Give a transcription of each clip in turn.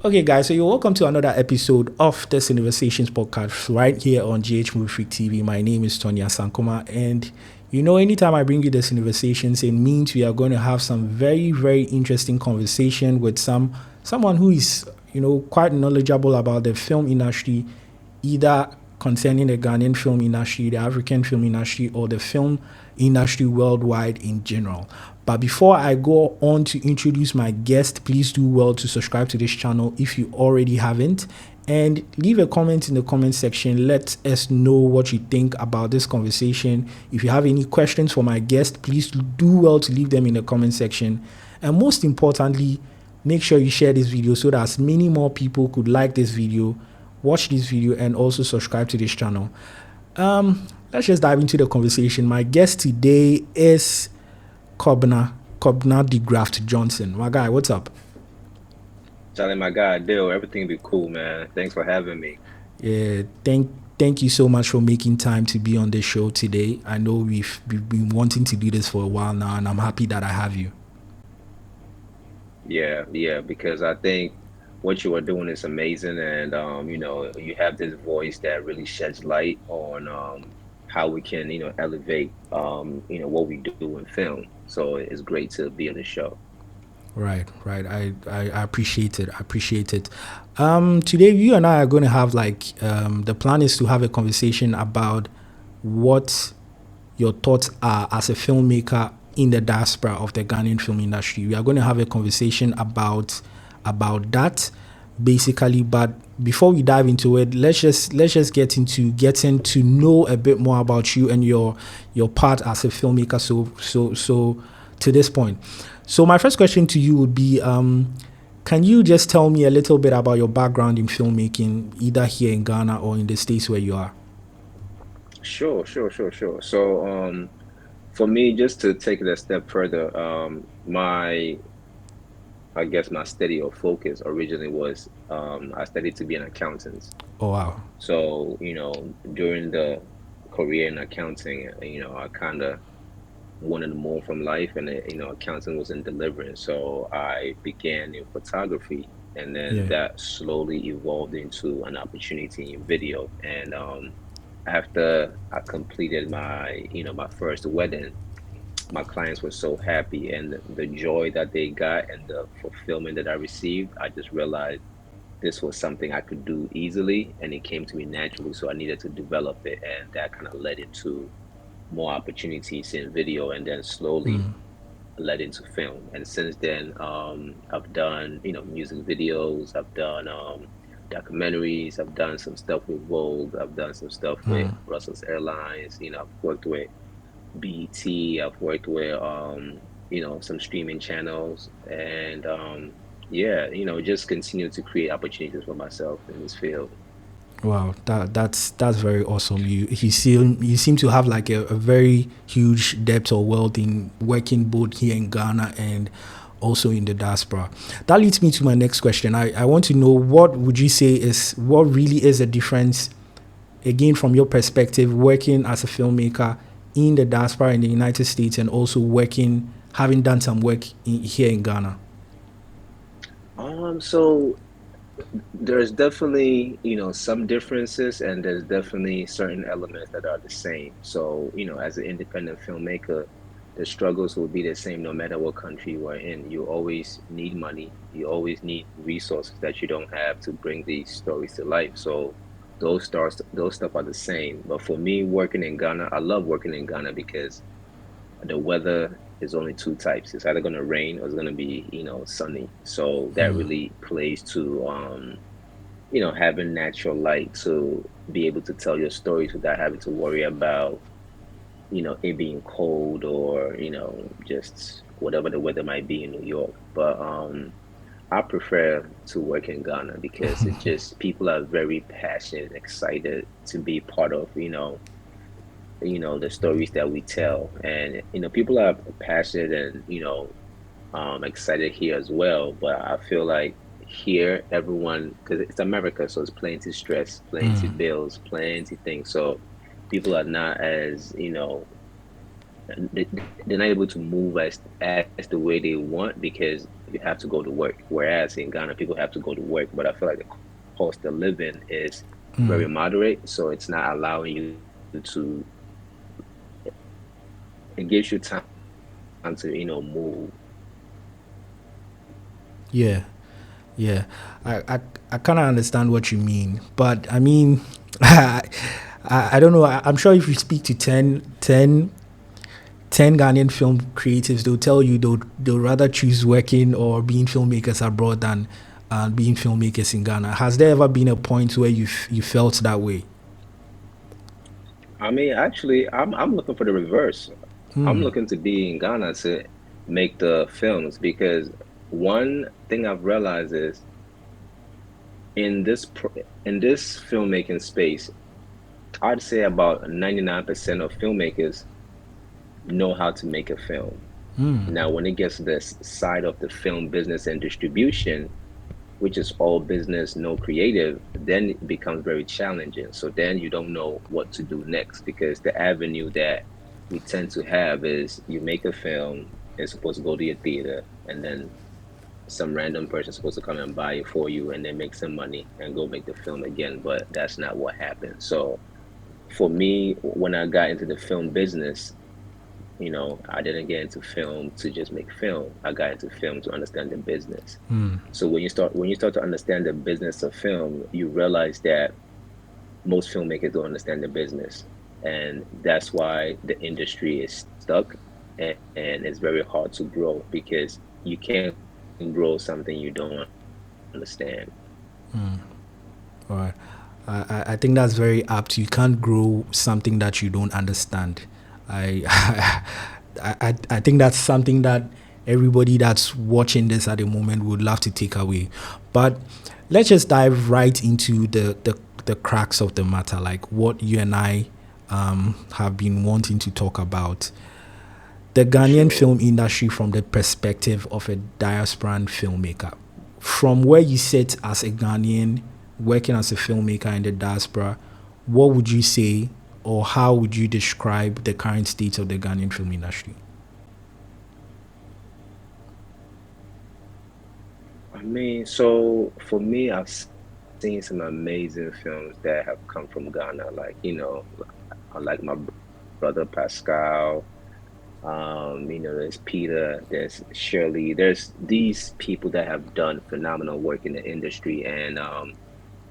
Okay, guys, so you're welcome to another episode of the CineVersations podcast right here on GH Movie Freak TV. My name is Tonya Sankoma, and anytime I bring you the CineVersations, it means we are going to have some very, very interesting conversation with someone who is, quite knowledgeable about the film industry, either concerning the Ghanaian film industry, the African film industry, or the film industry worldwide in general. But before I go on to introduce my guest, please do well to subscribe to this channel if you already haven't. And leave a comment in the comment section. Let us know what you think about this conversation. If you have any questions for my guest, please do well to leave them in the comment section. And most importantly, make sure you share this video so that as many more people could like this video, watch this video, and also subscribe to this channel. Let's just dive into the conversation. My guest today is Kobina de Graft-Johnson. My guy, what's up? Charlie, my guy, Dill, everything be cool, man. Thanks for having me. Yeah, thank you so much for making time to be on the show today. I know we've been wanting to do this for a while now, and I'm happy that I have you. Yeah, because I think what you are doing is amazing, and you have this voice that really sheds light on how we can, elevate, what we do in film. So it's great to be on the show. Right. I appreciate it. Today you and I are going to have the plan is to have a conversation about what your thoughts are as a filmmaker in the diaspora of the Ghanaian film industry. We are going to have a conversation about that basically, but before we dive into it, let's just get into getting to know a bit more about you and your part as a filmmaker. So to this point. So my first question to you would be, can you just tell me a little bit about your background in filmmaking, either here in Ghana or in the States where you are? Sure. So, for me, just to take it a step further, I guess my study or focus originally was, I studied to be an accountant. Oh, wow. So, during the career in accounting, I kind of wanted more from life, and accounting was in delivering. So I began in photography, and then Yeah. that slowly evolved into an opportunity in video. And after I completed my first wedding, my clients were so happy, and the joy that they got and the fulfillment that I received, I just realized this was something I could do easily, and it came to me naturally. So I needed to develop it, and that kind of led into more opportunities in video, and then slowly led into film. And since then, I've done, music videos, I've done documentaries, I've done some stuff with Vogue, I've done some stuff with Brussels Airlines, I've worked with BET, I've worked with some streaming channels, and yeah, just continue to create opportunities for myself in this field. Wow, that's very awesome. You seem to have like a very huge depth of wealth in working both here in Ghana and also in the diaspora. That leads me to my next question. I want to know, what would you say is what really is the difference, again from your perspective, working as a filmmaker in the diaspora in the United States and also having done some work here in Ghana? So there's definitely, some differences, and there's definitely certain elements that are the same. So, as an independent filmmaker, the struggles will be the same no matter what country you are in. You always need money. You always need resources that you don't have to bring these stories to life. So those stuff are the same. But for me, working in Ghana, I love working in Ghana because the weather is only two types. It's either going to rain or it's going to be, sunny. So that really plays to, having natural light to be able to tell your stories without having to worry about, it being cold or, just whatever the weather might be in New York. But I prefer to work in Ghana because it's just people are very passionate, excited to be part of, the stories that we tell. And people are passionate and excited here as well, but I feel like here everyone, because it's America, so it's plenty stress, plenty bills, plenty things, so people are not as they're not able to move as the way they want because you have to go to work. Whereas in Ghana, people have to go to work, but I feel like the cost of living is very moderate, so it's not allowing you to. It gives you time to move. Yeah, yeah. I kind of understand what you mean, but I mean, I don't know. I'm sure if you speak to 10 Ghanaian film creatives, they'll tell you they'll rather choose working or being filmmakers abroad than being filmmakers in Ghana. Has there ever been a point where you felt that way? I mean, actually, I'm looking for the reverse. I'm looking to be in Ghana to make the films because one thing I've realized is in in this filmmaking space, I'd say about 99% of filmmakers know how to make a film. Now, when it gets to this side of the film business and distribution, which is all business, no creative, then it becomes very challenging. So then you don't know what to do next because the avenue that we tend to have is you make a film, it's supposed to go to your theater, and then some random person is supposed to come and buy it for you and then make some money and go make the film again. But that's not what happened. So for me, when I got into the film business, I didn't get into film to just make film. I got into film to understand the business. So when you start to understand the business of film, you realize that most filmmakers don't understand the business, and that's why the industry is stuck and it's very hard to grow because you can't grow something you don't understand. All right. I think that's very apt. You can't grow something that you don't understand. I, I think that's something that everybody that's watching this at the moment would love to take away. But let's just dive right into the cracks of the matter, like what you and I have been wanting to talk about. The Ghanaian Sure. film industry from the perspective of a diasporan filmmaker. From where you sit as a Ghanaian working as a filmmaker in the diaspora, what would you say or how would you describe the current state of the Ghanaian film industry? I mean, so for me, I've seen some amazing films that have come from Ghana, like, like my brother Pascal. There's Peter, there's Shirley, there's these people that have done phenomenal work in the industry, and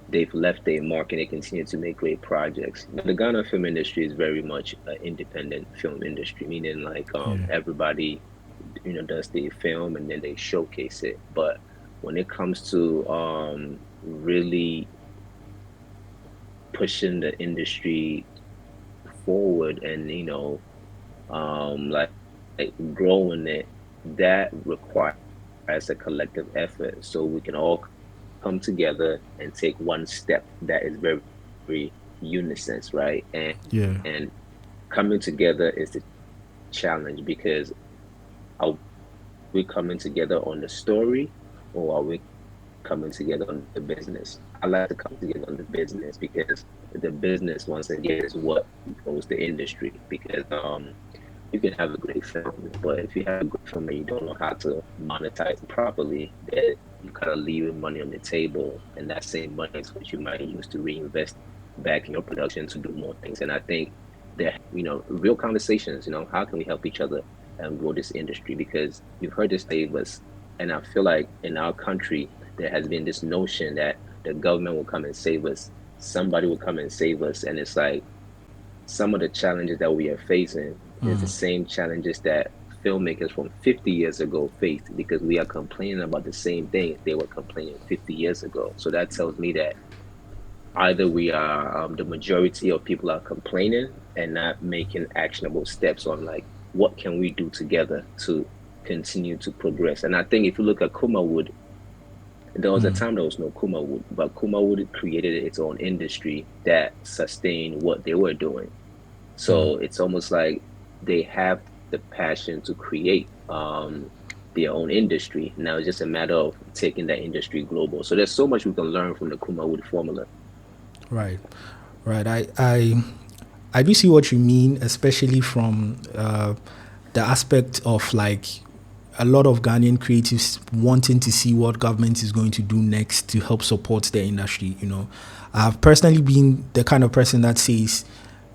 they've left their mark and they continue to make great projects. The Ghana film industry is very much an independent film industry, meaning like Yeah. everybody, does the film and then they showcase it. But when it comes to really pushing the industry forward and like growing it, that requires a collective effort. So we can all come together and take one step that is very, very unison, right? Yeah. And coming together is the challenge because are we coming together on the story or are we coming together on the business? I like to come together on the business because the business, once again, is what grows the industry. Because you can have a great film, but if you have a great film and you don't know how to monetize it properly, then you kind of leaving money on the table, and that same money is what you might use to reinvest back in your production to do more things. And I think that real conversations. How can we help each other and grow this industry? Because you've heard this save us, and I feel like in our country there has been this notion that the government will come and save us, somebody will come and save us, and it's like some of the challenges that we are facing is the same challenges that filmmakers from 50 years ago faced because we are complaining about the same things they were complaining 50 years ago. So that tells me that either we are the majority of people are complaining and not making actionable steps on like what can we do together to continue to progress. And I think if you look at Kumawood, there was a time there was no Kumawood, but Kumawood created its own industry that sustained what they were doing. So it's almost like they have the passion to create their own industry. Now it's just a matter of taking that industry global. So there's so much we can learn from the Kumawood formula. Right. Right. I I do see what you mean, especially from the aspect of like a lot of Ghanaian creatives wanting to see what government is going to do next to help support their industry. You know, I've personally been the kind of person that says,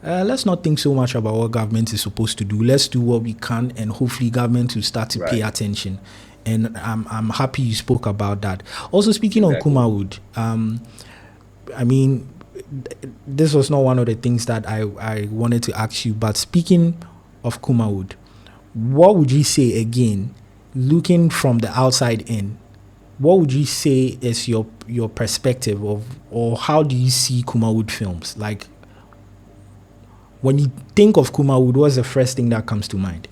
let's not think so much about what government is supposed to do. Let's do what we can, and hopefully government will start to pay Right. attention. And I'm happy you spoke about that. Also, speaking on Exactly. Kumawood, I mean, this was not one of the things that I wanted to ask you, but speaking of Kumawood, what would you say again, looking from the outside in, what would you say is your perspective of, or how do you see Kumawood films? Like, when you think of Kumawood, what's the first thing that comes to mind?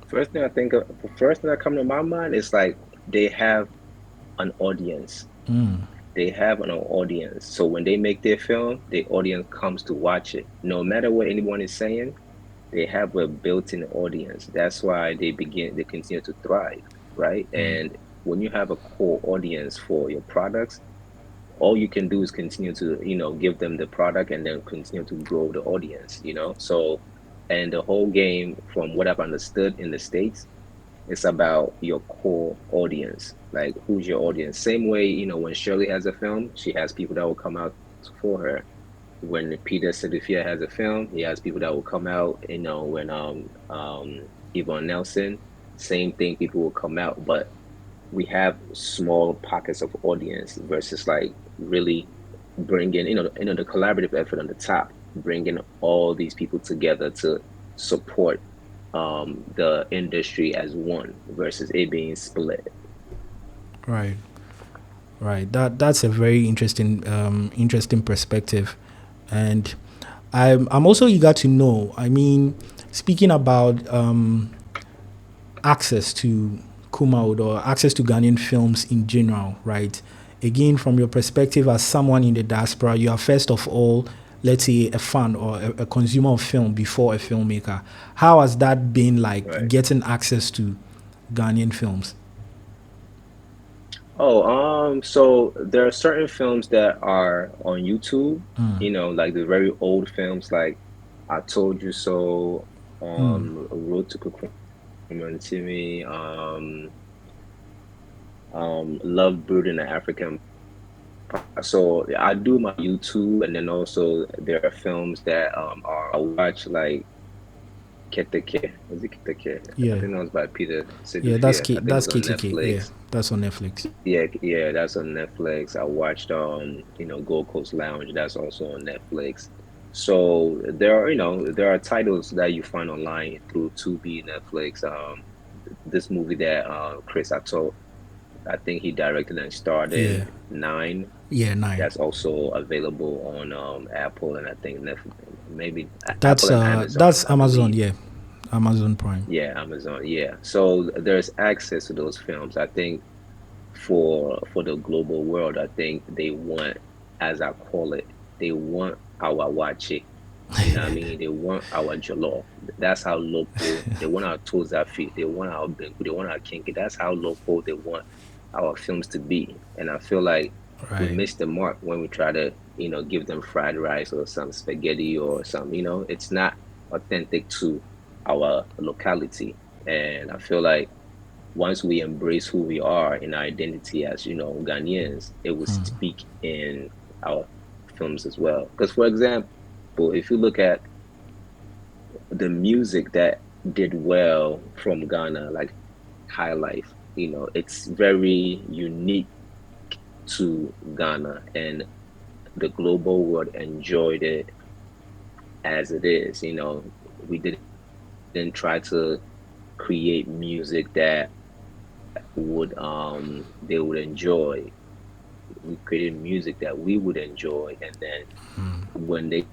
First thing that comes to my mind is like they have an audience. They have an audience. So when they make their film, the audience comes to watch it. No matter what anyone is saying, they have a built-in audience. That's why they continue to thrive, right? And when you have a core audience for your products, all you can do is continue to, give them the product and then continue to grow the audience. So, and the whole game, from what I've understood in the States, it's about your core audience. Like, who's your audience? Same way, when Shirley has a film, she has people that will come out for her. When Peter Sedifia has a film, he has people that will come out. When Yvonne Nelson, same thing, people will come out. But we have small pockets of audience versus like really bringing, the collaborative effort on the top, bringing all these people together to support the industry as one versus it being split. Right, right. That's a very interesting perspective, and I'm also eager to know. I mean, speaking about access to Kumawood or access to Ghanaian films in general, right? Again, from your perspective as someone in the diaspora, you are first of all, let's say, a fan or a consumer of film before a filmmaker. How has that been like Right. getting access to Ghanaian films? Oh, so there are certain films that are on YouTube, like the very old films like I Told You So, Road to Kukumantimi, Love Brewed in the African. So I do my YouTube, and then also there are films that I watch like Keteke. Is it Keteke? I Yeah, think that was by Peter yeah, Sedufia. I think That's it's on KTK. Yeah, Netflix. that's on Netflix. Yeah, yeah, that's on Netflix. I watched Gold Coast Lounge. That's also on Netflix. So there are titles that you find online through Tubi, Netflix. This movie that Chris Atto, I think he directed and starred Yeah, in, Nine. yeah, nine. That's also available on Apple, and I think Netflix, maybe Apple That's and that's Amazon, I Amazon. believe. Yeah, Amazon Prime. Yeah, Amazon. Yeah. So there's access to those films. I think for the global world, I think they want, as I call it, they want our wache. You know what I mean? They want our jollof. That's how local. They want our toza feet. They want our bengu. They want our kinky. That's how local they want our films to be. And I feel like we Right. miss the mark when we try to, give them fried rice or some spaghetti or some. It's not authentic to our locality. And I feel like once we embrace who we are in our identity as, Ghanaians, it will speak in our films as well. Because, for example, if you look at the music that did well from Ghana, like High Life, it's very unique to Ghana, and the global world enjoyed it as it is. We didn't try to create music that would they would enjoy. We created music that we would enjoy, and then when they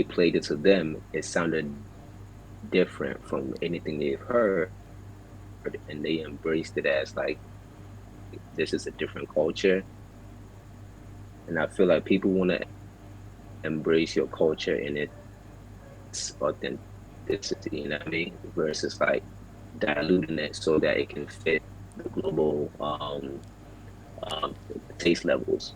played it to them, it sounded different from anything they've heard, and they embraced it as like this is a different culture. And I feel like people want to embrace your culture in its authenticity, you know what I mean? Versus like diluting it so that it can fit the global um, taste levels.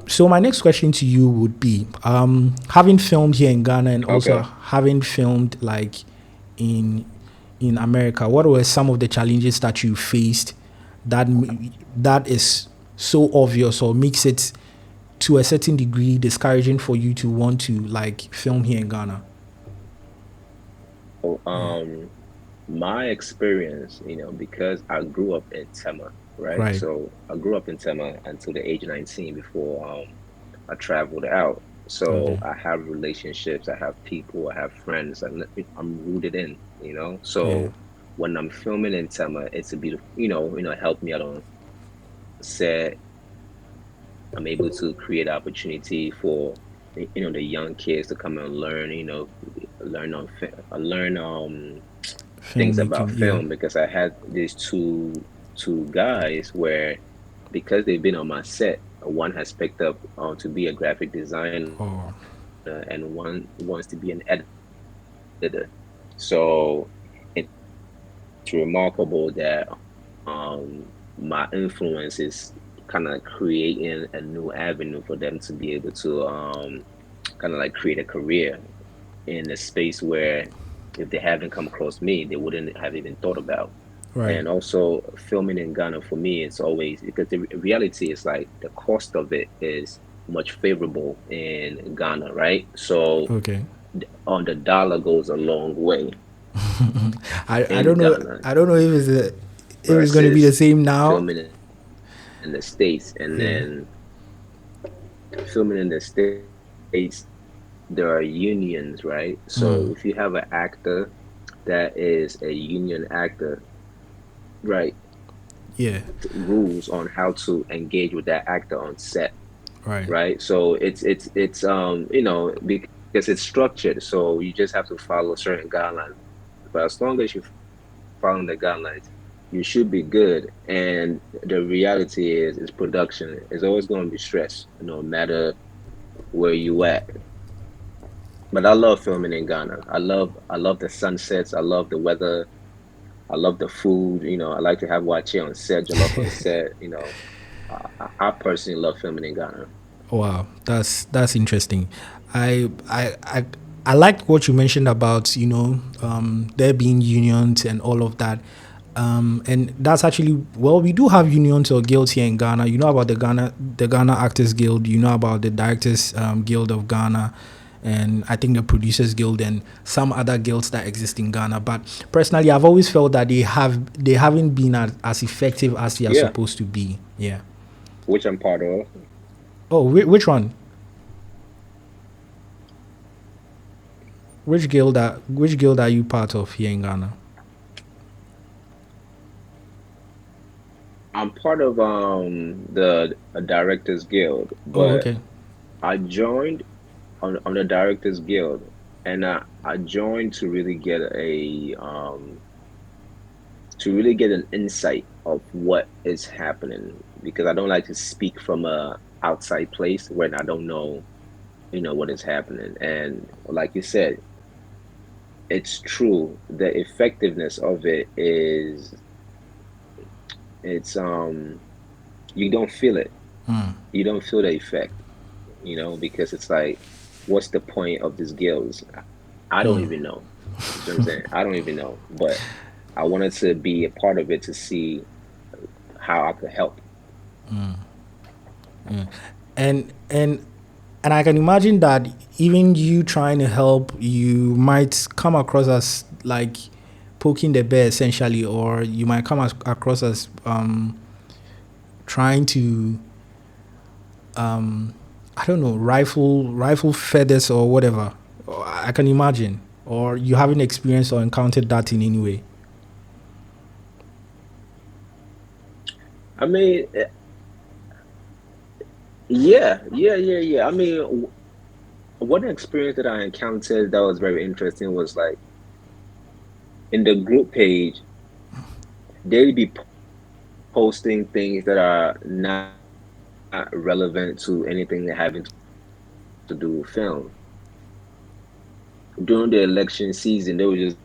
So my next question to you would be, having filmed here in Ghana and also Okay. having filmed like in America, what were some of the challenges that you faced that that is so obvious or makes it to a certain degree discouraging for you to want to like film here in Ghana? So, my experience, because I grew up in Tema, right? Right. So I grew up in Tema until the age of 19 before I traveled out. So Okay. I have relationships, I have people, I have friends, and I'm rooted in, Yeah. So when I'm filming in Tema, it's a beautiful, help me out on set. I'm able to create opportunity for the young kids to come and learn, learn things about Filmmaking. Yeah. film because I had these two guys where because they've been on my set, one has picked up to be a graphic designer Oh. and one wants to be an editor. So it's remarkable that my influence is kind of creating a new avenue for them to be able to kind of like create a career in a space where if they haven't come across me, they wouldn't have even thought about. Right. And also filming in Ghana for me, it's always because the reality is like the cost of it is much favorable in Ghana, right? So Okay. on the dollar goes a long way I in don't know. Ghana I don't know if it's going to be the versus same now. filming in the States. And Yeah. then filming in the States, there are unions, right? So Mm. if you have an actor that is a union actor, right, Yeah. rules on how to engage with that actor on set, Right. right? So it's because it's structured, so you just have to follow certain guidelines. But as long as you follow the guidelines, you should be good. And the reality is production is always going to be stress, no matter where you at. But I love filming in Ghana. I love the sunsets. I love the weather. I love the food. I like to have watch on set, jollof on set. I personally love filming in Ghana. Wow, that's interesting. I I I I liked what you mentioned about there being unions and all of that. And that's actually, well, we do have unions or guilds here in Ghana. You know about the Ghana Actors Guild. You know about the Directors Guild of Ghana, and I think the Producers Guild and some other guilds that exist in Ghana. But personally, I've always felt that they haven't been as effective as they are Yeah, supposed to be. Yeah. which I'm part of. Oh, which one? Which guild are you part of here in Ghana? I'm part of the Directors Guild, Oh, but okay. I joined on the Directors Guild, and I joined to really get an insight of what is happening because I don't like to speak from a outside place when I don't know, what is happening. And like you said, it's true. The effectiveness of it is it's you don't feel it. You don't feel the effect, because it's like, what's the point of this guilds? I don't even know. You see what I'm saying? I don't even know. But I wanted to be a part of it to see how I could help. And I can imagine that even you trying to help, you might come across as like poking the bear essentially, or you might come across as trying to I don't know, rifle feathers or whatever. I can imagine, or you haven't experienced or encountered that in any way. I mean, yeah, yeah, yeah, yeah. I mean, one experience that I encountered that was very interesting was like in the group page, they'd be posting things that are not relevant to anything that having to do with film. During the election season, they were just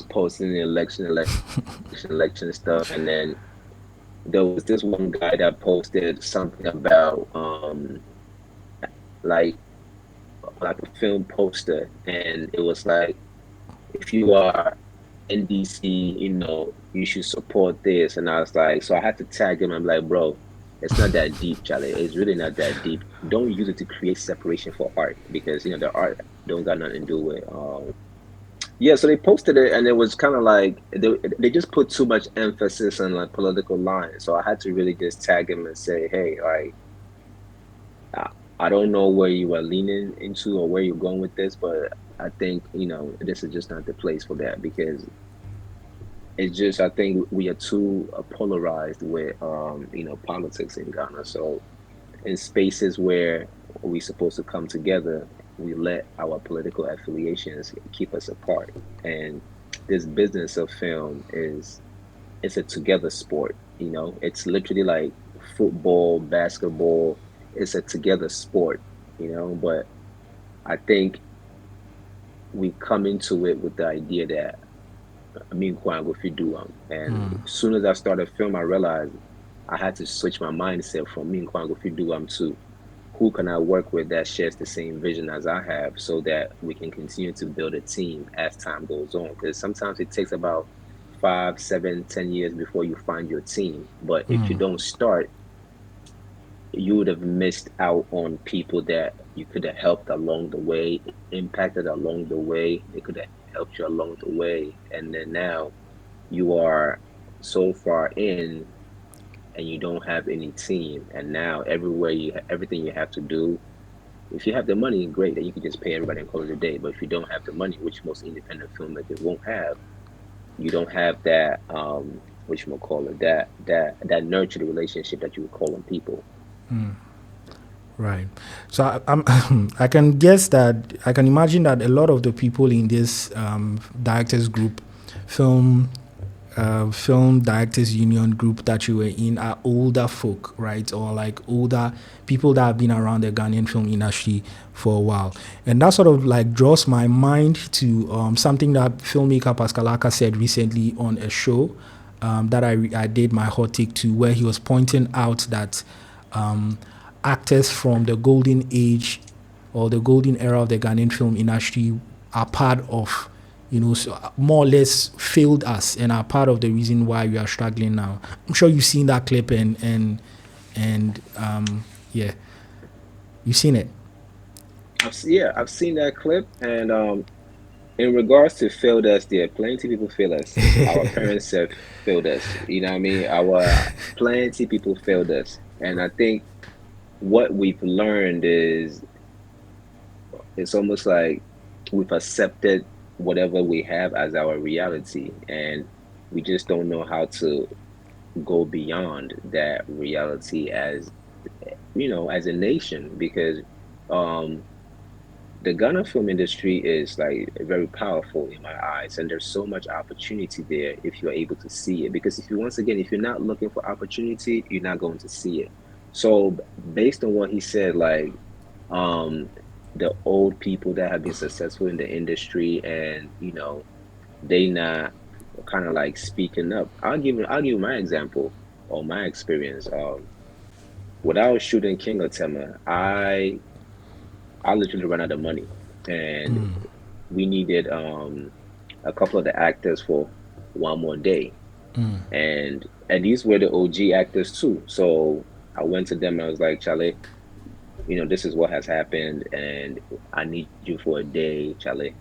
posting the election stuff, and then there was this one guy that posted something about like like a film poster, and it was like, if you are in DC, you should support this. And I was like, so I had to tag him. I'm like, bro, it's not that deep, Charlie. It's really not that deep. Don't use it to create separation for art, because the art don't got nothing to do with yeah. So they posted it, and it was kind of like they just put too much emphasis on like political lines. So I had to really just tag him and say, hey, like, I, I don't know where you are leaning into or where you're going with this, but I think, this is just not the place for that, because it's just, I think we are too polarized with politics in Ghana. So in spaces where we're supposed to come together, we let our political affiliations keep us apart. And this business of film is, it's a together sport. It's literally like football, basketball. It's a together sport. But I think we come into it with the idea that me Kwango Fiduam. And as soon as I started film, I realized I had to switch my mindset from me Kwango Fiduam to who can I work with that shares the same vision as I have, so that we can continue to build a team as time goes on. Because sometimes it takes about 5, 7, 10 years before you find your team. But if you don't start, you would have missed out on people that you could have helped along the way, impacted along the way. They could have helped you along the way. And then now you are so far in, and you don't have any team. And now everything you have to do, if you have the money, great, then you can just pay everybody and call it a day. But if you don't have the money, which most independent filmmakers won't have, you don't have that which we'll call it, that nurtured relationship that you would call on people. Right. So I'm I can guess that I can imagine that a lot of the people in this directors group, film film directors union group that you were in are older folk, right? Or like older people that have been around the Ghanaian film industry for a while. And that sort of like draws my mind to something that filmmaker Pascalaka said recently on a show that I did my hot take to, where he was pointing out that actors from the golden age or the golden era of the Ghanaian film industry are part of, so more or less failed us and are part of the reason why we are struggling now. I'm sure you've seen that clip and yeah, you've seen it. I've seen that clip, and in regards to failed us, there are plenty of people fail us. Our parents have failed us. You know what I mean? Our plenty people failed us, and I think what we've learned is it's almost like we've accepted whatever we have as our reality, and we just don't know how to go beyond that reality as as a nation, because um the Ghana film industry is like very powerful in my eyes, and there's so much opportunity there if you're able to see it. Because if you, once again, if you're not looking for opportunity, you're not going to see it. So based on what he said, like um the old people that have been successful in the industry, and they not kind of like speaking up. I'll give you my example or my experience. When I was shooting King of Tema, I literally ran out of money, and we needed a couple of the actors for one more day, and these were the OG actors too. So I went to them and I was like, Charlie, this is what has happened, and I need you for a day, Charlie.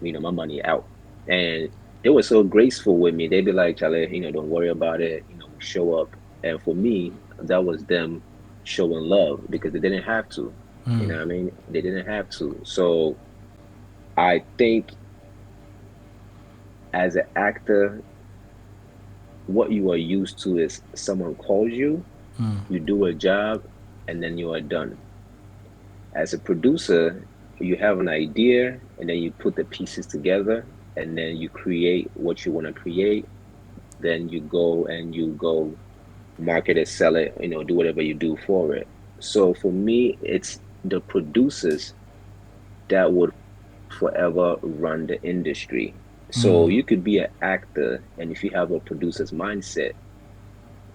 My money out. And they were so graceful with me. They'd be like, Charlie, don't worry about it. Show up. And for me, that was them showing love, because they didn't have to. You know what I mean? They didn't have to. So I think as an actor, what you are used to is someone calls you, you do a job, and then you are done. As a producer, you have an idea, and then you put the pieces together, and then you create what you want to create. Then you go market it, sell it, do whatever you do for it. So for me, it's the producers that would forever run the industry. So you could be an actor, and if you have a producer's mindset,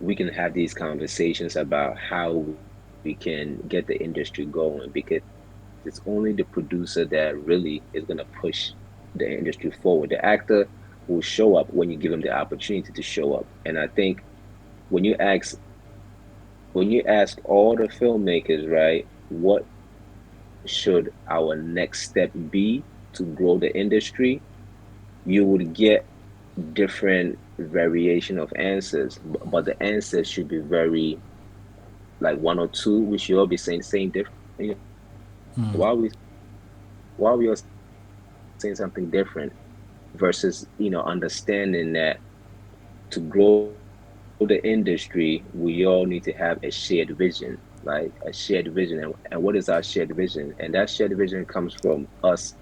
we can have these conversations about how we can get the industry going, because it's only the producer that really is going to push the industry forward. The actor will show up when you give him the opportunity to show up. And I think when you ask all the filmmakers, right, what should our next step be to grow the industry, you would get different variation of answers, but the answers should be very like one or two. We should all be saying different. Why are we all saying something different versus understanding that to grow the industry, we all need to have a shared vision, like a shared vision. And what is our shared vision? And that shared vision comes from us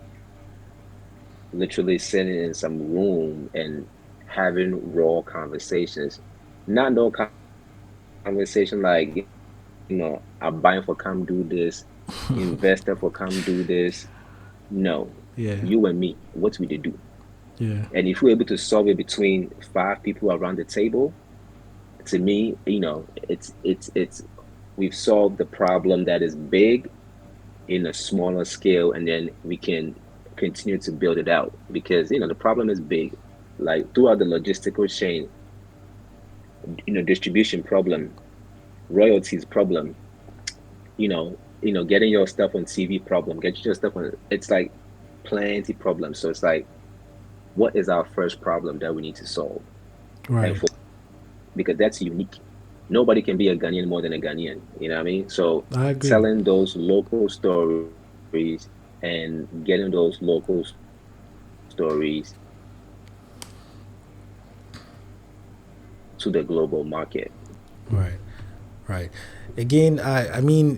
literally sitting in some room and having raw conversations. Not no conversation like, I'm buying for come do this, investor for come do this. No, you and me, what we they do. And if we're able to solve it between 5 people around the table, to me, it's we've solved the problem that is big in a smaller scale, and then we can continue to build it out, because the problem is big, like throughout the logistical chain, distribution problem, royalties problem, getting your stuff on TV problem, getting your stuff on, it's like plenty problems. So it's like, what is our first problem that we need to solve? And Right. because that's unique. Nobody can be a Ghanaian more than a Ghanaian. You know what I mean? So I agree. telling those local stories and getting those local stories to the global market. Right. Right. Again, I mean,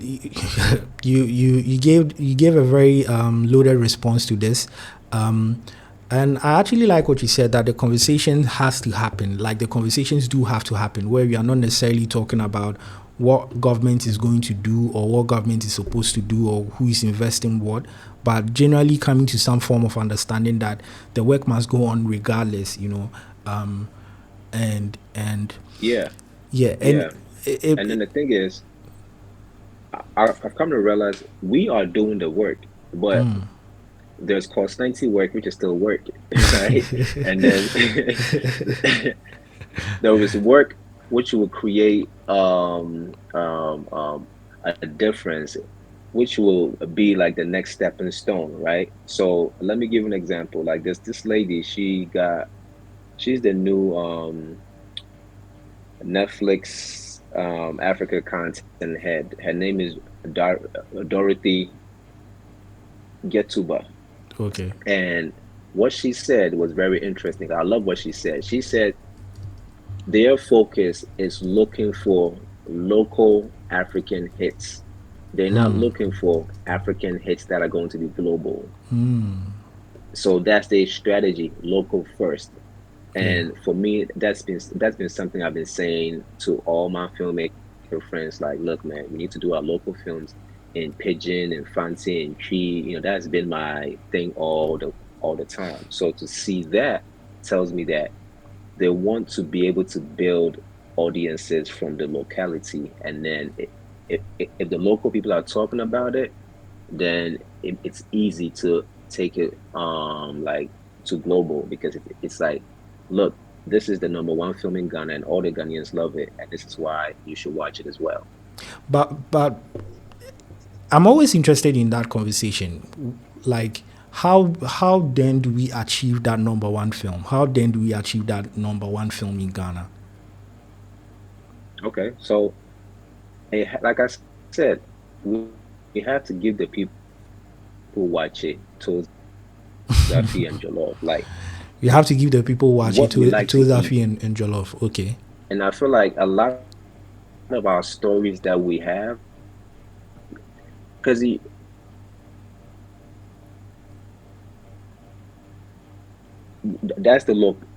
you gave a very loaded response to this, and I actually like what you said, that the conversation has to happen. Like, the conversations do have to happen, where we are not necessarily talking about what government is going to do or what government is supposed to do or who is investing what, but generally coming to some form of understanding that the work must go on regardless. And Yeah, yeah, and yeah. And then the thing is, I've come to realize we are doing the work, but there's cost 90 work, which is still work, right? And then there is work which will create a difference, which will be like the next stepping stone, right? So let me give an example. Like this lady, she's the new Netflix Africa content head. Her name is Dorothy Getuba. okay. And what she said was very interesting. I love what she said. She said their focus is looking for local African hits. They're not looking for African hits that are going to be global. So that's their strategy, local first. Yeah. And for me, that's been something I've been saying to all my filmmaker friends. Like, look, man, we need to do our local films in Pigeon and Fancy and Tree. That's been my thing all the time. So to see that tells me that they want to be able to build audiences from the locality, and then if the local people are talking about it, then it's easy to take it like to global, because it's like, look, this is the number one film in Ghana and all the Ghanaians love it, and this is why you should watch it as well. But I'm always interested in that conversation. Like, how then do we achieve that number one film? How then do we achieve that number one film in Ghana? Okay, so like I said, we have to give the people watch it towards Zafi and Jollof. Like, You have to give the people what watch we it like to to eat. Zafi and Jollof. Okay. And I feel like a lot of our stories that we have, because that's the local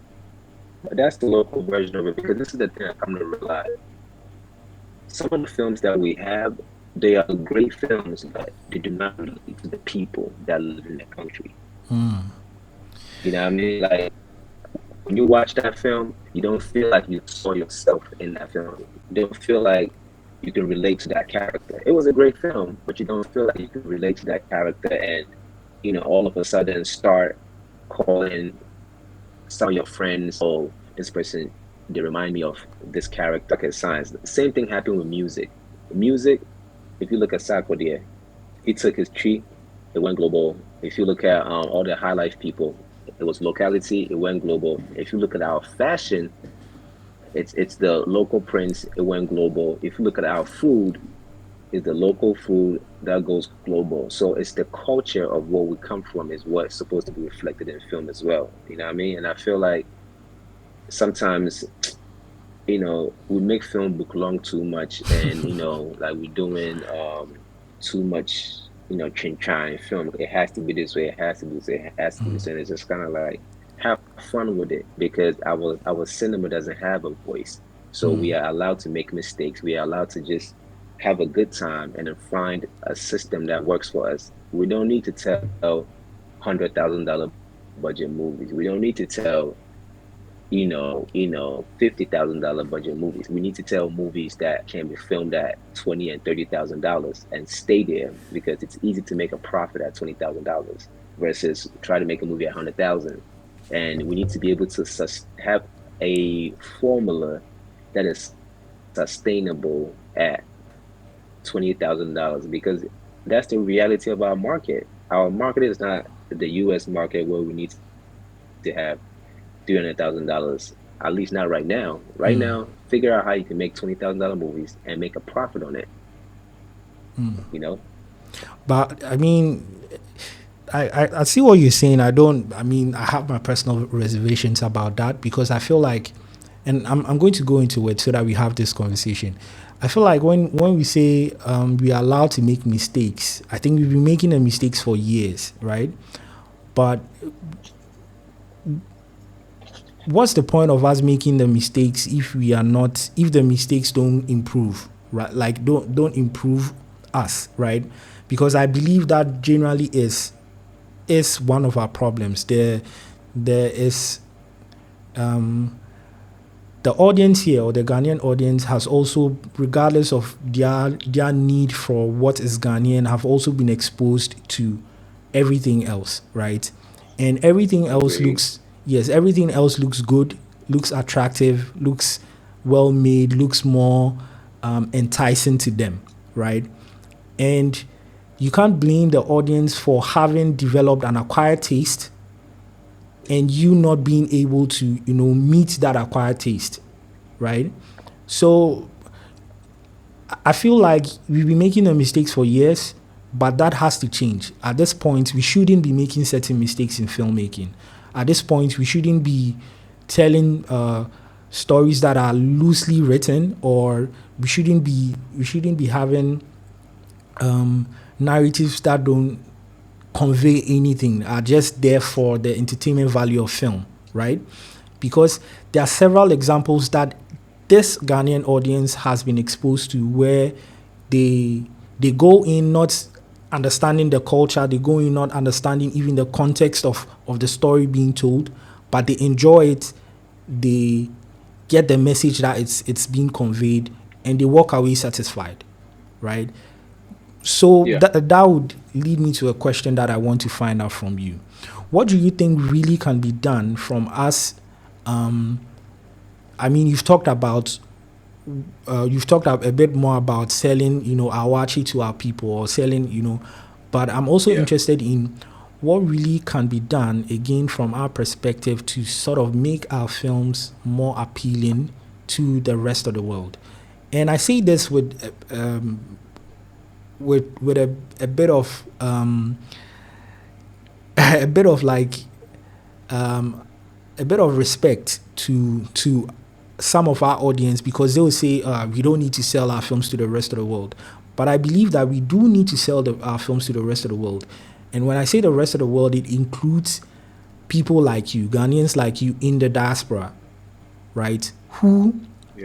that's the local version of it. Because this is the thing I come to realize: some of the films that we have, they are great films, but they do not relate to the people that live in the country. You know what I mean? Like, when you watch that film, you don't feel like you saw yourself in that film. You don't feel like you can relate to that character. It was a great film, but you don't feel like you can relate to that character and, all of a sudden start calling some of your friends, oh, this person, they remind me of this character. Okay, science. The same thing happened with music. Music, if you look at Sarkodie, he took his tree, it went global. If you look at all the high life people, it was locality, it went global. If you look at our fashion, it's the local prints, it went global. If you look at our food, it's the local food that goes global. So it's the culture of where we come from is what's supposed to be reflected in film as well. You know what I mean? And I feel like sometimes, we make film book long too much, and like we're doing too much, trying film. It has to be this way, it has to be this way, it has to be this way. And it's just kind of like have fun with it, because our cinema doesn't have a voice. So we are allowed to make mistakes. We are allowed to just have a good time and then find a system that works for us. We don't need to tell $100,000 budget movies. We don't need to tell $50,000 budget movies. We need to tell movies that can be filmed at $20,000 and $30,000 and stay there, because it's easy to make a profit at $20,000 versus try to make a movie at $100,000. And we need to be able to have a formula that is sustainable at $20,000, because that's the reality of our market. Our market is not the U.S. market where we need to have $300,000, at least not right now. Right now, figure out how you can make $20,000 movies and make a profit on it. But I mean, I see what you're saying. I have my personal reservations about that, because I feel like, and I'm going to go into it so that we have this conversation. I feel like when we say we are allowed to make mistakes, I think we've been making the mistakes for years, right? But what's the point of us making the mistakes if the mistakes don't improve, right? Like don't improve us, right? Because I believe that generally is one of our problems. There is the audience here, or the Ghanaian audience, has also, regardless of their need for what is Ghanaian, have also been exposed to everything else, right? And everything else looks good, looks attractive, looks well made, looks more enticing to them, right? And you can't blame the audience for having developed an acquired taste and you not being able to, meet that acquired taste, right? So I feel like we've been making the mistakes for years, but that has to change. At this point, we shouldn't be making certain mistakes in filmmaking. At this point, we shouldn't be telling stories that are loosely written, or we shouldn't be having narratives that don't convey anything, are just there for the entertainment value of film, right? Because there are several examples that this Ghanaian audience has been exposed to where they go in not understanding the culture, they go in not understanding even the context of the story being told, but they enjoy it, they get the message that it's being conveyed, and they walk away satisfied, right? So that would lead me to a question that I want to find out from you. What do you think really can be done from us? You've talked about a bit more about selling, awachi to our people, or selling, but I'm also interested in what really can be done, again, from our perspective, to sort of make our films more appealing to the rest of the world. And I say this with a bit of a bit of respect to some of our audience, because they will say we don't need to sell our films to the rest of the world. But I believe that we do need to sell our films to the rest of the world. And when I say the rest of the world, it includes people like you, Ghanaians like you in the diaspora, right? Who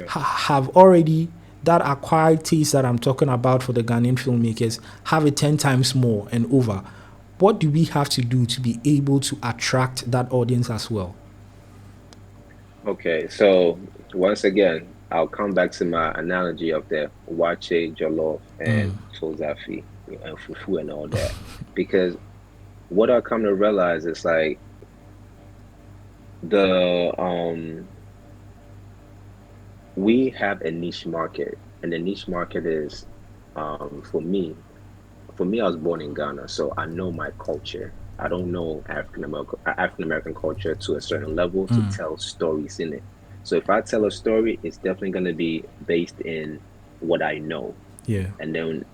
have already, that acquired taste that I'm talking about for the Ghanaian filmmakers, have it 10 times more and over. What do we have to do to be able to attract that audience as well? Okay, so once again, I'll come back to my analogy of the wache, jollof, and tozafi, and fufu and all that, because what I come to realize is like the we have a niche market, and the niche market is for me. For me, I was born in Ghana, so I know my culture. I don't know African American culture to a certain level to tell stories in it. So if I tell a story, it's definitely going to be based in what I know, Yeah. and then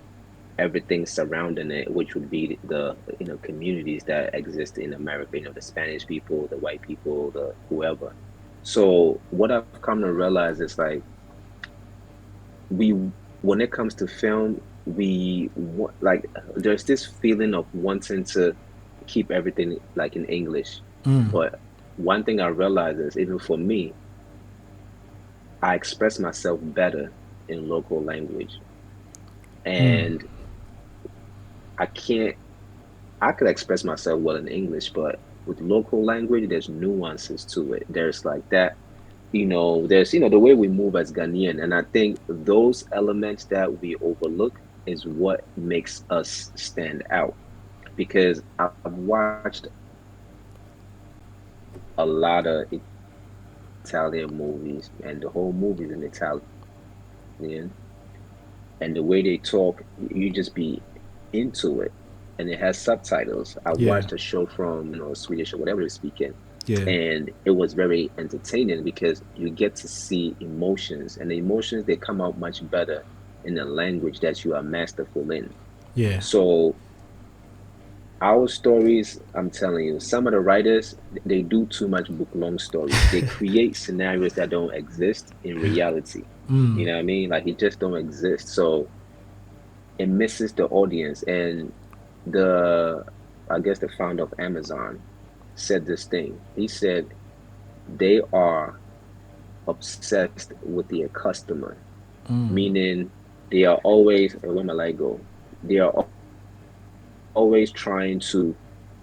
everything surrounding it, which would be the communities that exist in America. The Spanish people, the white people, the whoever. So what I've come to realize is like we when it comes to film, like there's this feeling of wanting to keep everything like in English. But one thing I realize is even for me, I express myself better in local language. And I can't I could express myself well in English, but with local language, there's nuances to it. There's like that, there's the way we move as Ghanaian, and I think those elements that we overlook is what makes us stand out. Because I've watched a lot of Italian movies, and the whole movie's in Italian, and the way they talk, you just be into it, and it has subtitles. I watched Yeah. a show from Swedish or whatever they're speaking, Yeah. and it was very entertaining because you get to see emotions, and the emotions they come out much better in the language that you are masterful in. Yeah. So our stories, I'm telling you, some of the writers, they do too much book long stories. They create scenarios that don't exist in reality. You know what I mean? Like it just don't exist. So it misses the audience. And the I guess the founder of Amazon said this thing. He said they are obsessed with their customer, meaning they are always, where my light go? They are always trying to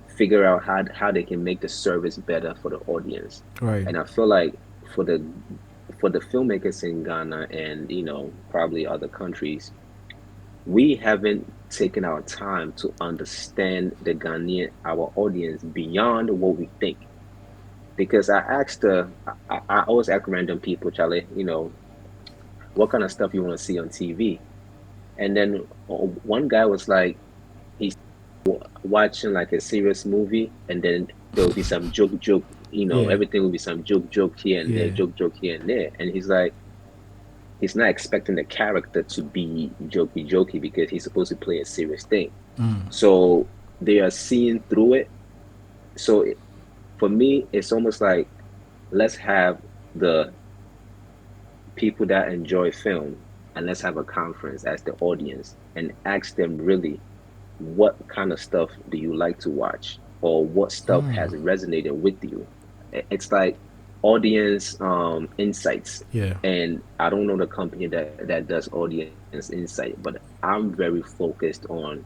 figure out how they can make the service better for the audience. And I feel Right. like for the for the filmmakers in Ghana and probably other countries, we haven't taken our time to understand the Ghanaian our audience beyond what we think. Because I always ask random people, Charlie, what kind of stuff you want to see on TV? And then one guy was like, watching like a serious movie, and then there will be some joke, Yeah. everything will be some joke here and there, Yeah. joke here and there. And he's like, he's not expecting the character to be jokey because he's supposed to play a serious thing. So they are seeing through it. So for me, it's almost like let's have the people that enjoy film, and let's have a conference as the audience and ask them really what kind of stuff do you like to watch, or what stuff has resonated with you. It's like audience insights. Yeah. And I don't know the company that does audience insight, but I'm very focused on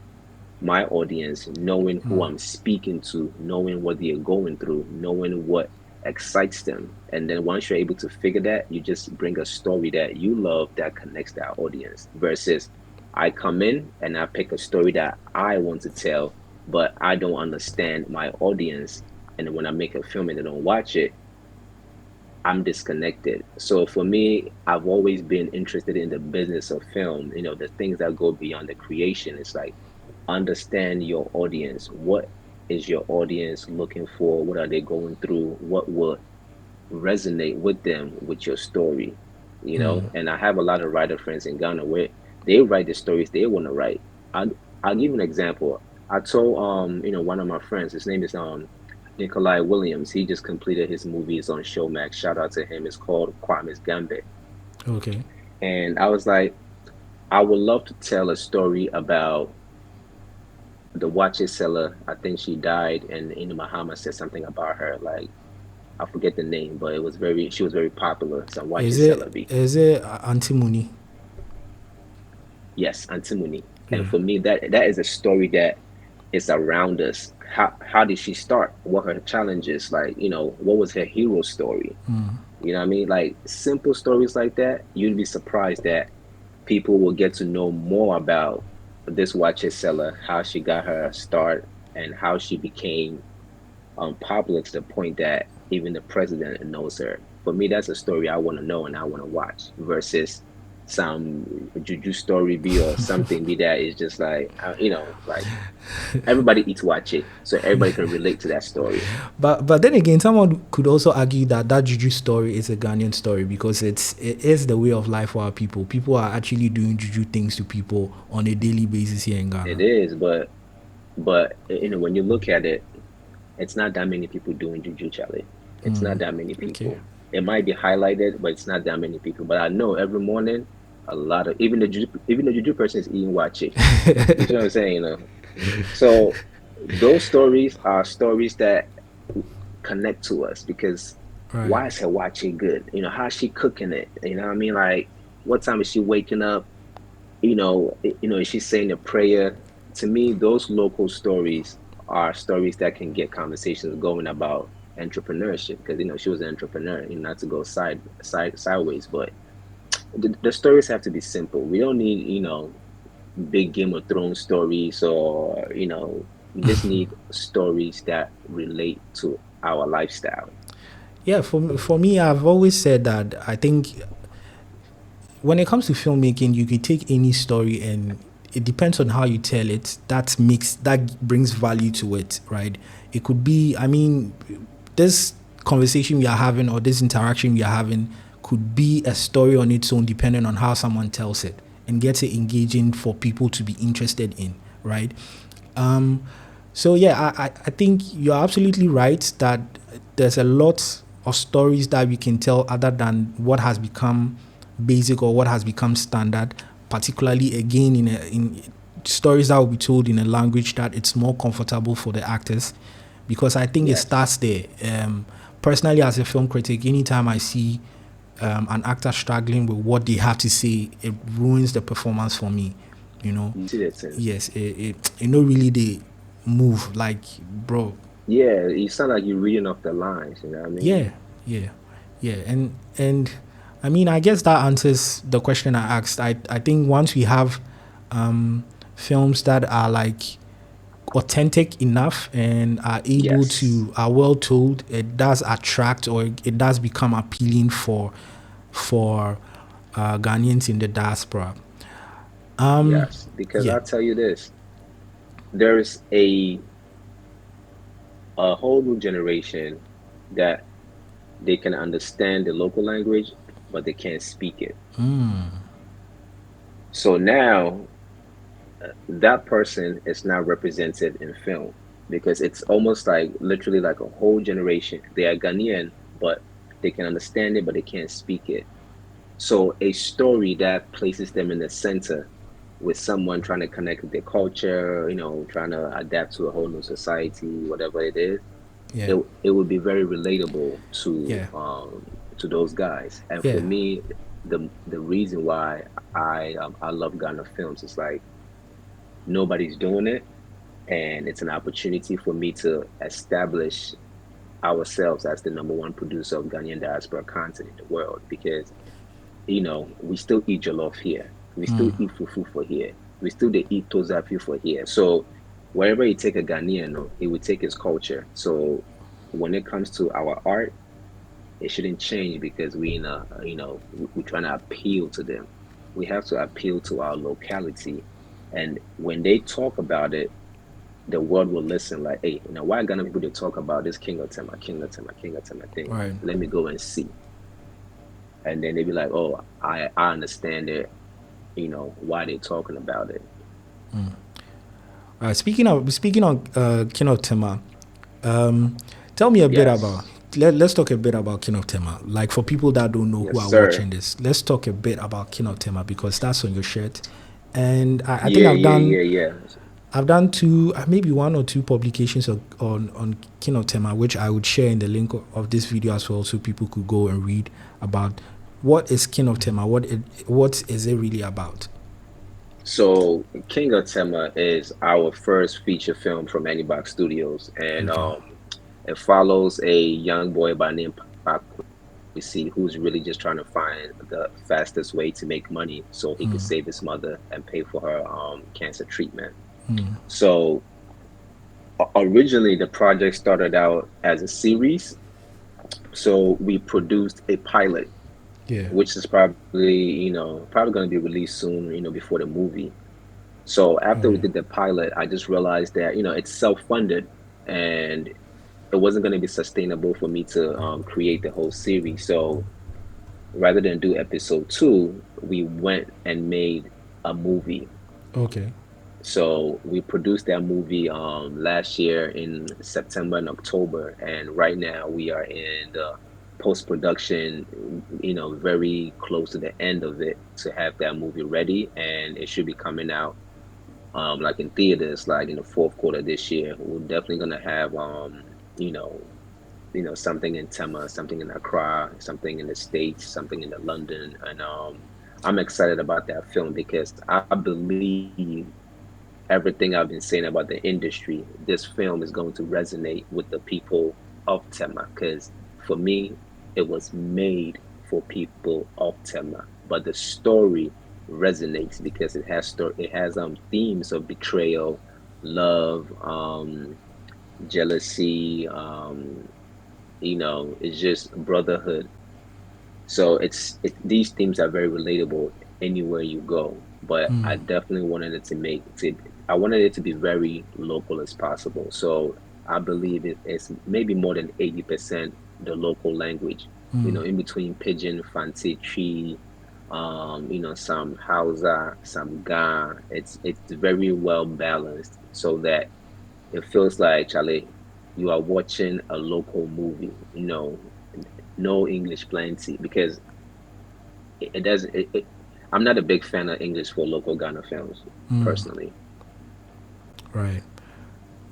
my audience, knowing who I'm speaking to, knowing what they're going through, knowing what excites them. And then once you're able to figure that, you just bring a story that you love that connects that audience versus I come in and I pick a story that I want to tell, but I don't understand my audience. And when I make a film and they don't watch it, I'm disconnected. So for me, I've always been interested in the business of film, the things that go beyond the creation. It's like understand your audience. What is your audience looking for? What are they going through? What will resonate with them with your story? And I have a lot of writer friends in Ghana where they write the stories they want to write. I I'll give you an example. I told one of my friends, his name is Nikolai Williams. He just completed his movies on Showmax. Shout out to him. It's called Kwame's Gambit. Okay. And I was like, I would love to tell a story about the watches seller. I think she died, and Muhammad said something about her. Like I forget the name, but she was very popular. Some Is watches it seller be. is it antimony? Yes, Antimony. Yeah. And for me, that is a story that it's around us. How did she start? What her challenges? Like, what was her hero story? You know what I mean? Like simple stories like that, you'd be surprised that people will get to know more about this watch seller, how she got her start, and how she became popular to the point that even the president knows her. For me, that's a story I want to know and I want to watch versus some juju story be or something be that is just like, like everybody eats watch it, so everybody can relate to that story. But then again, someone could also argue that that juju story is a Ghanaian story because it is the way of life for our people. People are actually doing juju things to people on a daily basis here in Ghana. It is, but when you look at it, it's not that many people doing juju, Charlie. It's not that many people. Okay. It might be highlighted, but it's not that many people. But I know every morning, a lot of even the juju person is eating wache. You know what I'm saying? So those stories are stories that connect to us because why is her wache good? How's she cooking it? You know what I mean? Like, what time is she waking up? Is she saying a prayer? To me, those local stories are stories that can get conversations going about entrepreneurship because she was an entrepreneur, not to go sideways, but the stories have to be simple. We don't need big Game of Thrones stories or we just need stories that relate to our lifestyle. Yeah, for me, I've always said that I think when it comes to filmmaking, you can take any story and it depends on how you tell it. That brings value to it, right? It could be, this conversation we are having or this interaction we are having could be a story on its own, depending on how someone tells it and gets it engaging for people to be interested in, right? So yeah, I think you're absolutely right that there's a lot of stories that we can tell other than what has become basic or what has become standard, particularly again in stories that will be told in a language that it's more comfortable for the actors, because I think it starts there. Personally, as a film critic, anytime I see an actor struggling with what they have to say, it ruins the performance for me. You see that sense? Yes, really they move like, bro. Yeah, you sound like you're reading off the lines. You know what I mean? Yeah, and I guess that answers the question I asked. I think once we have films that are like authentic enough and are able to are well told, it does attract or it does become appealing for Ghanaians in the diaspora. Yes, because I'll tell you this, there's a whole new generation that they can understand the local language, but they can't speak it. So now that person is now represented in film because it's almost like literally like a whole generation. They are Ghanaian, but they can understand it, but they can't speak it. So a story that places them in the center with someone trying to connect with their culture, trying to adapt to a whole new society, whatever it is, it would be very relatable to those guys. And for me, the reason why I love Ghana films is like nobody's doing it, and it's an opportunity for me to establish ourselves as the number one producer of Ghanaian diaspora content in the world because we still eat jollof here. We still eat fufu for here. We still eat tozapi for here. So wherever you take a Ghanaian, he would take his culture. So when it comes to our art, it shouldn't change because we're trying to appeal to them. We have to appeal to our locality. And when they talk about it, the world will listen like, hey, why Ghana people they talk about this King of Tema thing? Right. Let me go and see. And then they be like, oh, I understand it, why they're talking about it. Speaking on King of Tema, tell me a bit about. Let's talk a bit about King of Tema. Like for people that don't know who are watching this, let's talk a bit about King of Tema because that's on your shirt. And I think I've done two, maybe one or two publications on King of Tema, which I would share in the link of this video as well, so people could go and read about what is King of Tema, what is it really about. So King of Tema is our first feature film from Anibok Studios, and Okay. it follows a young boy by the name Pakwesi who's really just trying to find the fastest way to make money so he could save his mother and pay for her cancer treatment. So originally the project started out as a series. So we produced a pilot, Yeah. which is probably going to be released soon, before the movie. So after we Okay. did the pilot, I just realized that, it's self-funded and it wasn't going to be sustainable for me to create the whole series. So rather than do episode 2, we went and made a movie. Okay. So we produced that movie last year in September and October, and right now we are in the post-production, very close to the end of it to have that movie ready, and it should be coming out like in theaters like in the fourth quarter this year. We're definitely gonna have you know, something in Tema, something in Accra, something in the States, something in the London, and I'm excited about that film because I believe everything I've been saying about the industry, this film is going to resonate with the people of Tema because for me, it was made for people of Tema, but the story resonates because it has themes of betrayal, love, jealousy, it's just brotherhood. So these themes are very relatable anywhere you go. But I definitely wanted it to I wanted it to be very local as possible. So I believe it's maybe more than 80% the local language. In between Pidgin, Fanti, Tree, some Hausa, some Ga. It's very well balanced so that it feels like, Charlie, you are watching a local movie. No English plenty because it doesn't. I'm not a big fan of English for local Ghana films personally. Right.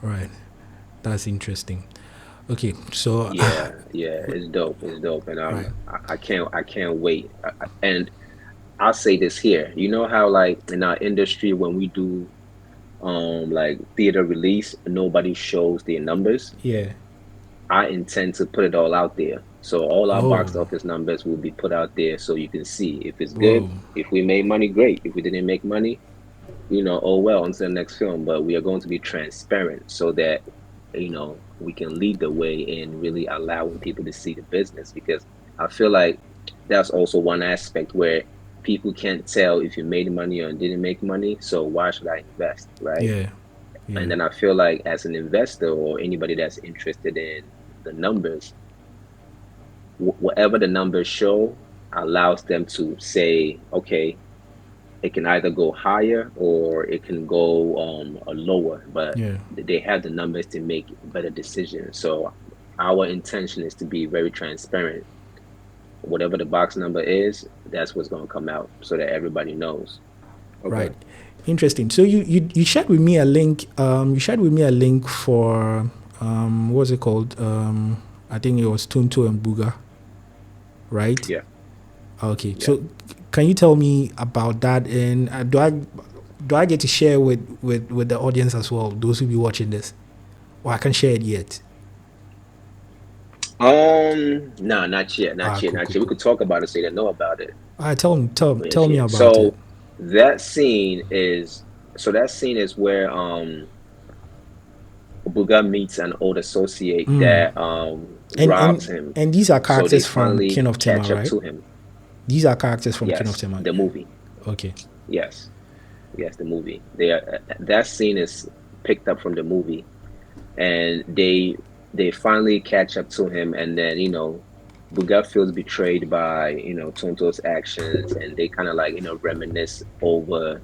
Right. That's interesting. Okay. So, Yeah, yeah, it's dope. It's dope, and right. I can't wait. And I'll say this here. You know how like in our industry when we do like theater release, nobody shows their numbers. Yeah. I intend to put it all out there. So all our Oh. box office numbers will be put out there so you can see if it's good. Whoa. If we made money, great. If we didn't make money, oh well, on to the next film. But we are going to be transparent so that, we can lead the way in really allowing people to see the business because I feel like that's also one aspect where people can't tell if you made money or didn't make money. So why should I invest, right? Yeah. And Yeah. then I feel like as an investor or anybody that's interested in the numbers, whatever the numbers show allows them to say, okay, it can either go higher or it can go lower, but Yeah. they have the numbers to make better decisions. So our intention is to be very transparent. Whatever the box number is, that's what's going to come out so that everybody knows. Right. Okay. Interesting. So you shared with me a link. You shared with me a link for what's it called? I think it was Tunto and Buga, right? Yeah. Okay. Yeah. So can you tell me about that? And do I get to share with the audience as well? Those who be watching this, or I can share it yet? No, not yet, not yet, Cool, not cool, yet. We cool. could talk about it so they know about it. All right. Tell me Yeah. about it. So that scene is that scene is where Buga meets an old associate that And robs him. these are So they characters from King finally of Tema, catch up right? to him. These are characters from King of Yes, Tema. the movie. Okay. Yes, yes, the movie. That scene is picked up from the movie, and they finally catch up to him, and then Buga feels betrayed by Tonto's actions, and they kind of like reminisce over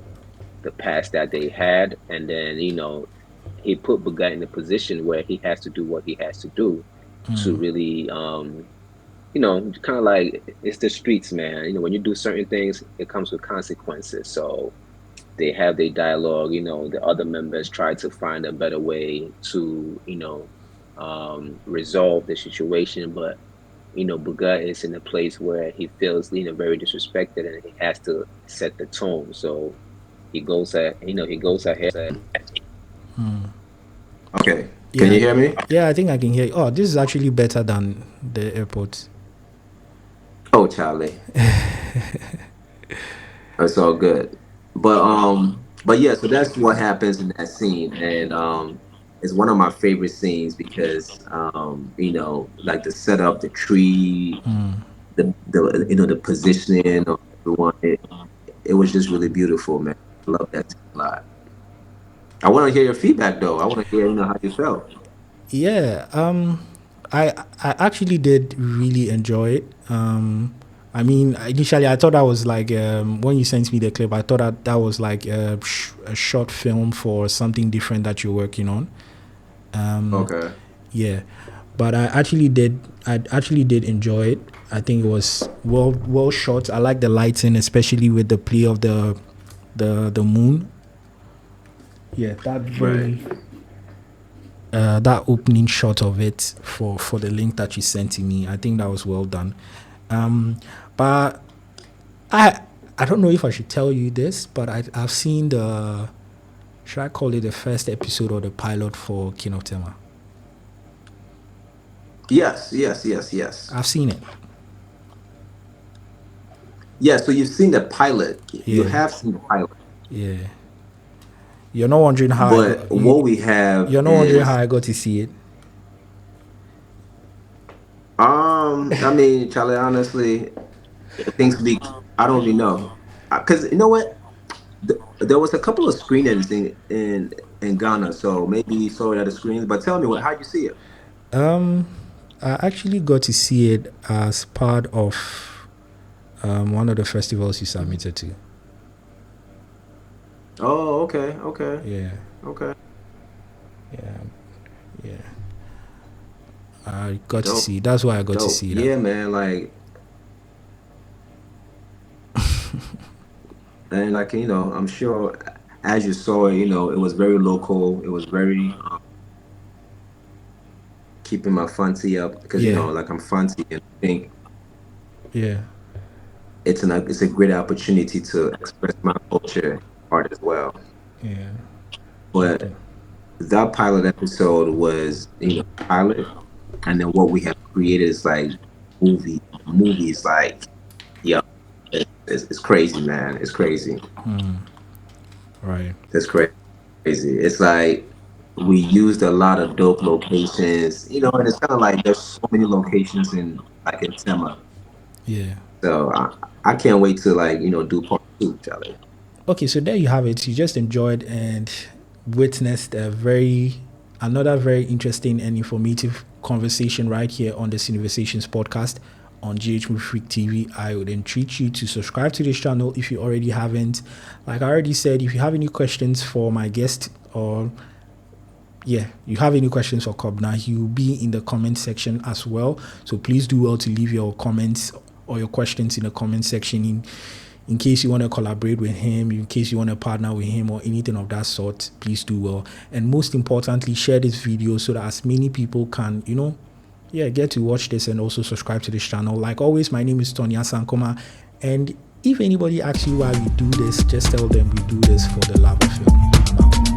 the past that they had, and then he put Buga in a position where he has to do what he has to do to really kind of like it's the streets, man. When you do certain things, it comes with consequences. So they have their dialogue. The other members try to find a better way to resolve the situation, but Buga is in a place where he feels very disrespected, and he has to set the tone. So he goes at he goes ahead. Okay. Can Yeah. you hear me? Yeah, I think I can hear you. Oh, this is actually better than the airport. Oh, Charlie. It's all good. But yeah, so that's what happens in that scene. And it's one of my favorite scenes because like the setup, the tree, the the positioning of everyone, it was just really beautiful, man. I love that scene a lot. I want to hear your feedback though. I want to hear how you felt. Yeah, I actually did really enjoy it. I mean, initially I thought that was like when you sent me the clip, I thought that was like a short film for something different that you're working on. Okay. Yeah, but I actually did enjoy it. I think it was well shot. I like the lighting, especially with the play of the moon. Yeah, Right. that opening shot of it for the link that you sent to me, I think that was well done. But I don't know if I should tell you this, but I've seen the, should I call it the first episode or the pilot for King of Tema? Yes, yes, yes, yes. I've seen it. Yeah, so you've seen the pilot. You Yeah, have seen the pilot. yeah. You're not wondering how I But got. what we have You're not wondering how is I got to see it. I mean, Charlie, honestly, things be I don't really know. Cause you know what? There was a couple of screenings in Ghana, so maybe you saw it at the screens. But tell me how'd you see it? I actually got to see it as part of one of the festivals you submitted to. Oh, okay, okay, Yeah, okay. yeah, yeah. I got to Dope, see. That's why I got to dope. see that. Yeah, man. Like, and like I'm sure as you saw it, it was very local. It was very keeping my fancy up because Yeah, like I'm fancy and I think yeah, it's a great opportunity to express my culture and art as well. yeah. Okay. But that pilot episode was pilot, and then what we have created is like movies like yeah, it's crazy, man. It's crazy. Right. It's crazy. It's like we used a lot of dope locations, and it's kind of like there's so many locations in Tema. Yeah. So I can't wait to do part two, Charlie. Okay, so there you have it. You just enjoyed and witnessed another very interesting and informative conversation right here on the CineVersations podcast on GH Movie Freak TV. I would entreat you to subscribe to this channel if you already haven't. Like I already said, if you have any questions for my guest or you have any questions for Kobna, he will be in the comment section as well. So please do well to leave your comments or your questions in the comment section in case you want to collaborate with him, in case you want to partner with him or anything of that sort. Please do well. And most importantly, share this video so that as many people can, get to watch this and also subscribe to this channel. Like always, my name is Tonya Sankoma. And if anybody asks you why we do this, just tell them we do this for the love of film.